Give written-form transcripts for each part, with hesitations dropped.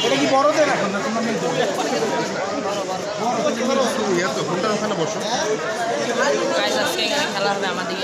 এটা কি বড়দের এখন ওখানে বসো। খেলা হবে আমাদের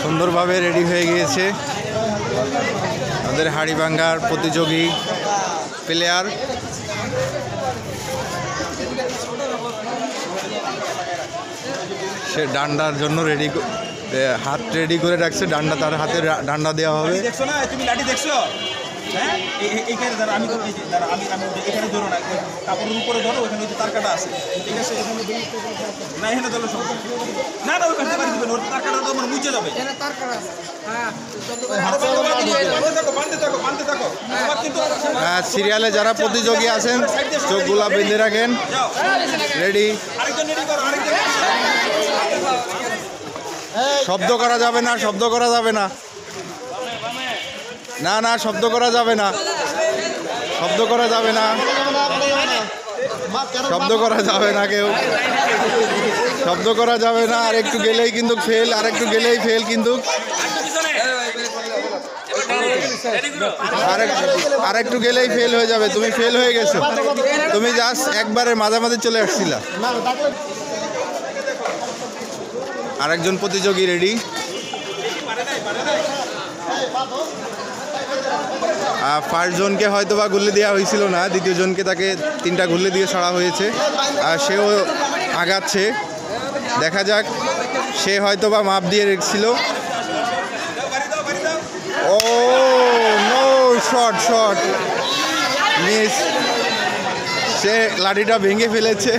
সুন্দরভাবে রেডি হয়ে গিয়েছে আমাদের হাড়িভাঙ্গার প্রতিযোগী প্লেয়ার। সে ডান্ডার জন্য রেডি, হাত রেডি করে রাখছে, ডান্ডা তার হাতে ডান্ডা দেওয়া হবে। দেখছো না তুমি লাঠি দেখছো? হ্যাঁ এইখানে ধরো, আমি এখানে ধরো না, কাপড়ের উপরে ধরো, ওখানে তার কাটা আছে, ঠিক আছে? না এখানে ধরো সব, না না ওখানে পারি দিবেন, ওর তার কাটা তো আমার মুছে যাবে। সিরিয়ালে যারা প্রতিযোগী আছেন চোখগুলা বেঁধে রাখেন, রেডি। শব্দ করা যাবে না, শব্দ করা যাবে না, না না শব্দ করা যাবে না, শব্দ করা যাবে না, শব্দ করা যাবে না, কেউ শব্দ করা যাবে না। আর একটু গেলেই কিন্তু ফেল, আর একটু গেলেই ফেল কিন্তু, আর একটু গেলেই ফেল হয়ে যাবে। তুমি ফেল হয়ে গেছো, তুমি জাস্ট একবারে মাঝামাঝি চলে আসছিলা। আরেকজন প্রতিযোগী রেডি। ফার্স্ট জনকে হয়তো বা গুল্লি দেওয়া হয়েছিল না, দ্বিতীয় জনকে তাকে 3টা গুল্লি দিয়ে ছাড়া হয়েছে, আর সেও আগাচ্ছে। দেখা যাক, সে হয়তো বা মাপ দিয়ে রেখেছিল। ও নো, শট শট মিস, সে লাঠিটা ভেঙে ফেলেছে,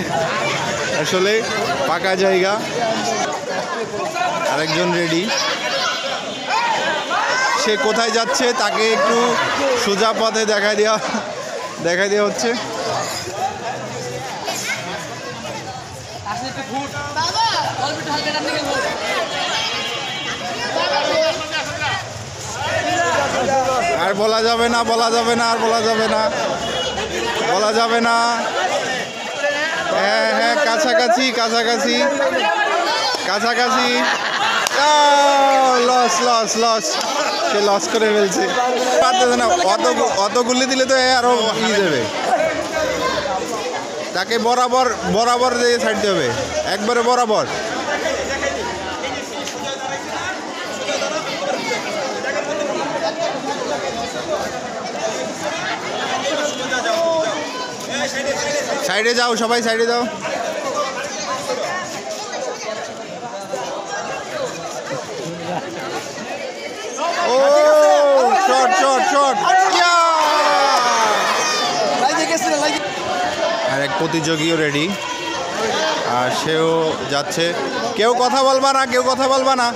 আসলে পাকা জায়গা। আরেকজন রেডি, সে কোথায় যাচ্ছে তাকে একটু সোজা পথে দেখাই দেওয়া হচ্ছে। আর বলা যাবে না, বলা যাবে না, আর বলা যাবে না, বলা যাবে না। হ্যাঁ হ্যাঁ, কাছাকাছি কাছাকাছি কাছাকাছি। লস লস লস, সে লস করে ফেলছে, পারতেছে না। অত গুলি দিলে তো আরো ই যাবে, তাকে বরাবর বরাবর দিয়ে ছাড়তে হবে, একবারে বরাবর। সাইডে যাও, সবাই সাইডে যাও। ও শট শট শট। আর এক প্রতিযোগীও রেডি, আর সেও যাচ্ছে। কেউ কথা বলবা না, কেউ কথা বলবা না।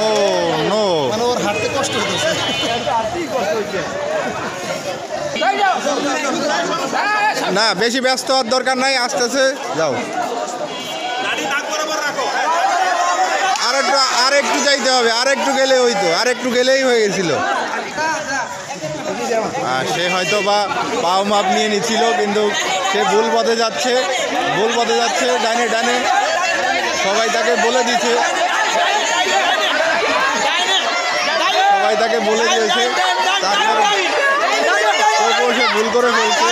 ও নো, ওর হাঁটতে কষ্ট হচ্ছে। না বেশি ব্যস্ত হওয়ার দরকার নাই, আস্তে আস্তে যাও। আর একটু যাইতে হবে, আর একটু গেলে হইতো, আর একটু গেলেই হয়ে গেছিল। সে হয়তো বা পাও মাপ নিয়ে নিচ্ছিল, কিন্তু সে ভুল পথে যাচ্ছে, ভুল পথে যাচ্ছে, ডানে ডানে। সবাই তাকে বলে দিচ্ছে, সবাই তাকে বলে দিয়েছে, তারপরে সে ভুল করে ফেলছে।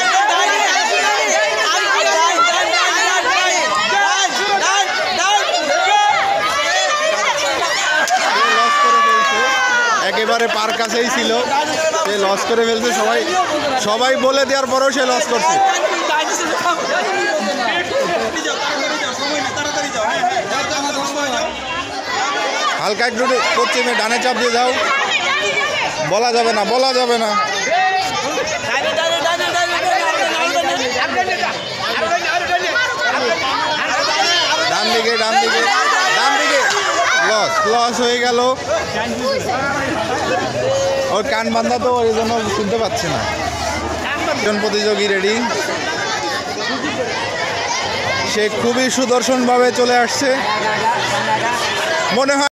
একেবারে পার কাছেই ছিল, সে লস করে ফেলছে। সবাই বলে দেওয়ার পরেও সে লস করছে। হালকা একটু পশ্চিমে ডানে চাপ দিয়ে যাও, বলা যাবে না, বলা যাবে না। ডান দিকে ডান দিকে ডান দিকে, লস লস হয়ে গেল। ওর কান বান্ধা তো, ওই জন্য শুনতে পাচ্ছে না। একজন প্রতিযোগী রেডি, সে খুবই সুদর্শনভাবে চলে আসছে। মনে হয়